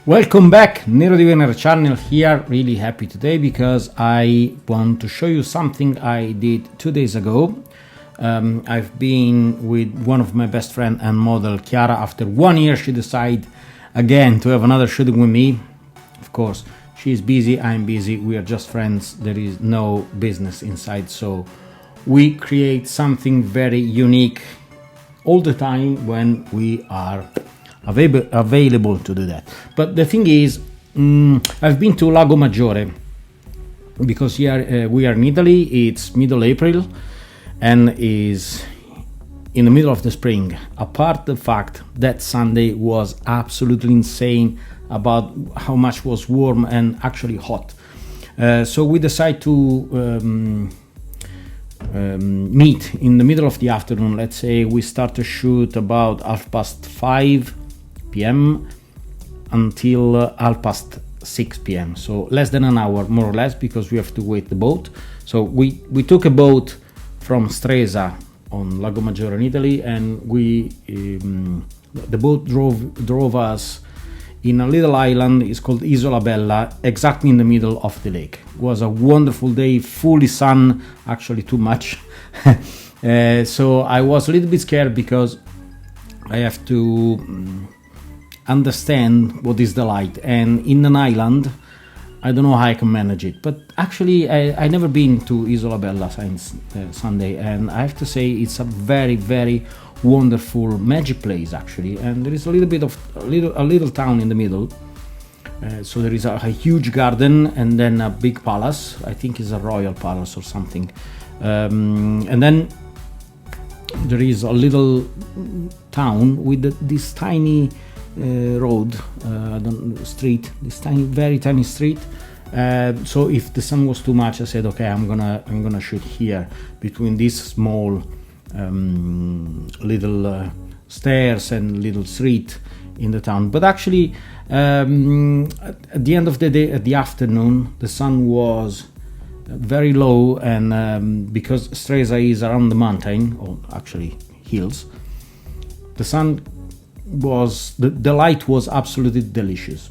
Welcome back, Nero Diviner channel here. Really happy today because I want to show you something I did 2 days ago. I've been with one of my best friend and model, Chiara. After 1 year, she decided again to have another shooting with me. Of course, she's busy, I'm busy, we are just friends. There is no business inside, so we create something very unique all the time when we are available to do that. But the thing is, I've been to Lago Maggiore because here we are in Italy. It's middle April and is in the middle of the spring. Apart the fact that Sunday was absolutely insane about how much was warm and actually hot, so we decided to meet in the middle of the afternoon. Let's say we start to shoot about 5:30 p.m. until 6:30 p.m. So less than an hour, more or less, because we have to wait the boat. So we took a boat from Stresa on Lago Maggiore in Italy, and the boat drove us in a little island. It's called Isola Bella, exactly in the middle of the lake. It was a wonderful day, fully sun, actually too much. So I was a little bit scared because I have to understand what is the light, and in an island I don't know how I can manage it. But actually I never been to Isola Bella since Sunday, and I have to say it's a very, very wonderful magic place actually. And there is a little town in the middle, so there is a huge garden and then a big palace. I think it's a royal palace or something, and then there is a little town with this tiny road, street, this very tiny street. So if the sun was too much, I said, okay, I'm gonna shoot here between this small little stairs and little street in the town. But actually, at the end of the day, at the afternoon, the sun was very low, and because Stresa is around the mountain, or actually hills, the sun was the light was absolutely delicious.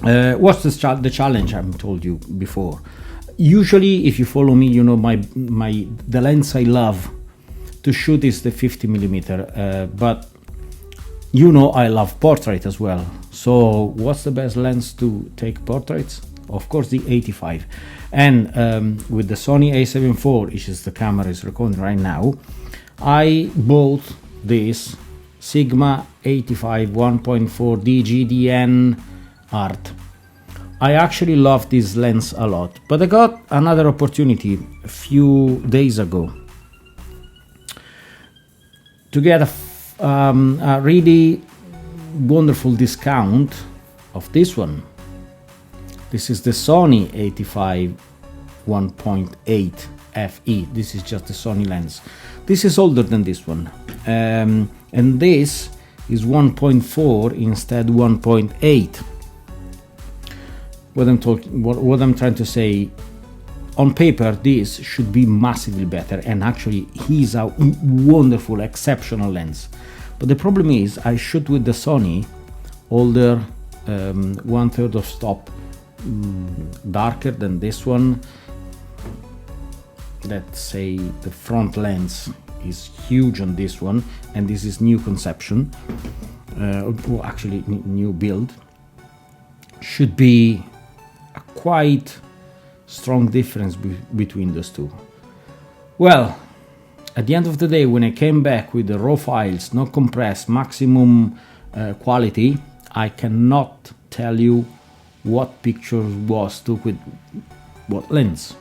What's the challenge? I told you before. Usually, if you follow me, you know the lens I love to shoot is the 50mm, but you know I love portrait as well. So what's the best lens to take portraits? Of course, the 85. And with the Sony A7IV, which is the camera is recording right now, I bought this Sigma 85 1.4 DGDN art. I actually love this lens a lot, but I got another opportunity a few days ago to get a really wonderful discount of this one. This is the Sony 85 1.8 FE. This is just the Sony lens. This is older than this one, and this is 1.4 instead 1.8. What I'm trying to say, on paper this should be massively better, and actually he's a wonderful, exceptional lens. But the problem is I shoot with the Sony older, 1/3 of stop darker than this one. Let's say the front lens is huge on this one, and this is new conception, or actually new build. Should be a quite strong difference between those two. Well, at the end of the day, when I came back with the raw files, not compressed, maximum quality, I cannot tell you what picture was took with what lens.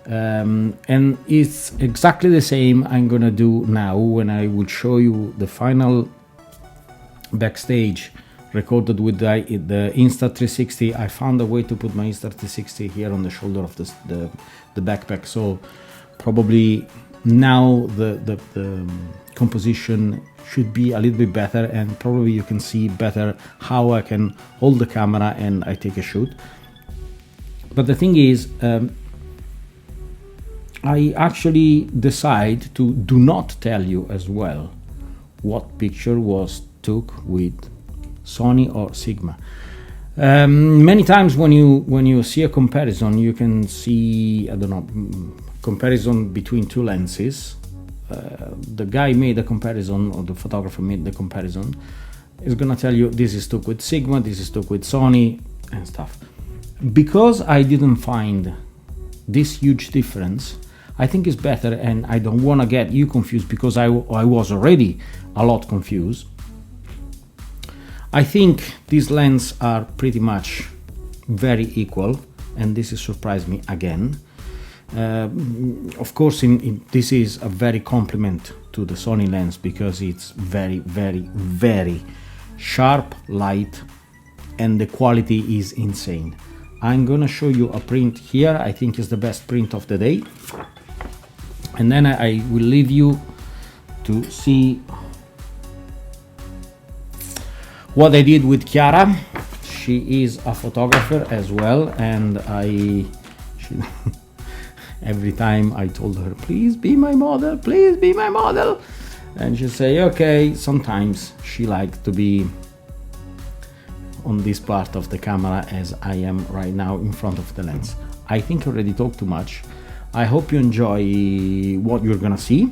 And it's exactly the same I'm gonna do now when I will show you the final backstage recorded with the Insta360. I found a way to put my Insta360 here on the shoulder of the backpack, so probably now the composition should be a little bit better, and probably you can see better how I can hold the camera and I take a shoot. But the thing is, I actually decide to do not tell you as well what picture was took with Sony or Sigma. Many times when you see a comparison, you can see, I don't know, comparison between two lenses. The guy made a comparison, or the photographer made the comparison, is gonna tell you this is took with Sigma, this is took with Sony and stuff. Because I didn't find this huge difference, I think it's better, and I don't want to get you confused because I was already a lot confused. I think these lenses are pretty much very equal, and this has surprised me again. Of course, this is a very compliment to the Sony lens because it's very, very, very sharp, light, and the quality is insane. I'm gonna show you a print here. I think it's the best print of the day, and then I will leave you to see what I did with Chiara. She is a photographer as well, and every time I told her, please be my model, please be my model, and she say okay. Sometimes she likes to be on this part of the camera as I am right now in front of the lens. I think I already talked too much. I hope you enjoy what you're gonna see.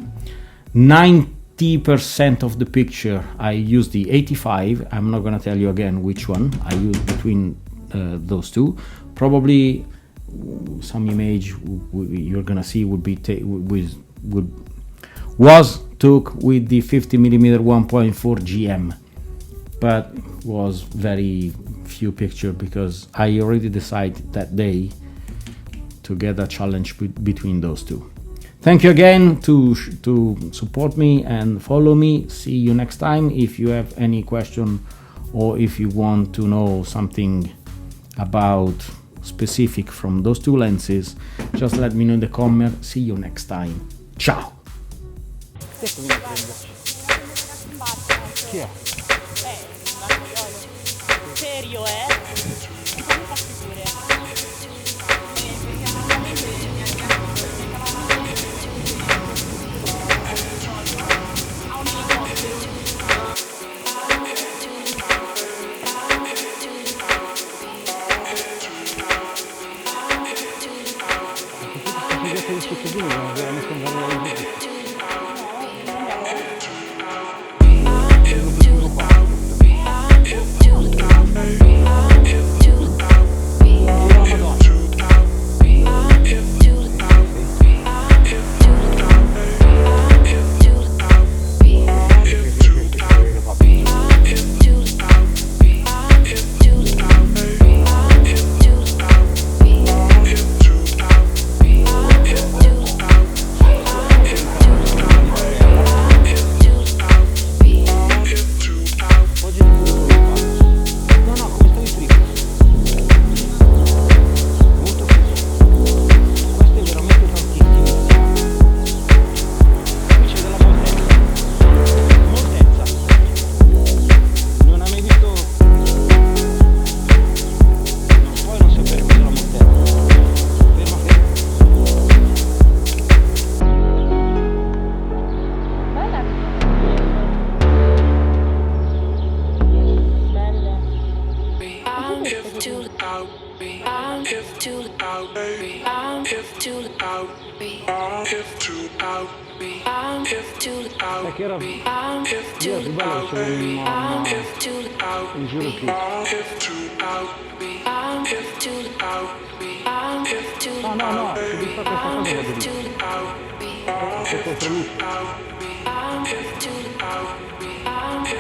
90% of the picture I use the 85. I'm not gonna tell you again which one I use between those two. Probably some image you're gonna see would be was took with the 50mm 1.4 GM, but was very few picture because I already decided that day to get a challenge between those two. Thank you again to support me and follow me. See you next time. If you have any question or if you want to know something about specific from those two lenses, just let me know in the comment. See you next time. Ciao. Chi è? Serio, Che era io più bello un giro qui. No, se vi fa questa cosa vado lì.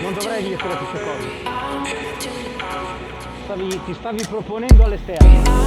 Non dovrei dire quelle queste cose. Ti stavi proponendo all'esterno.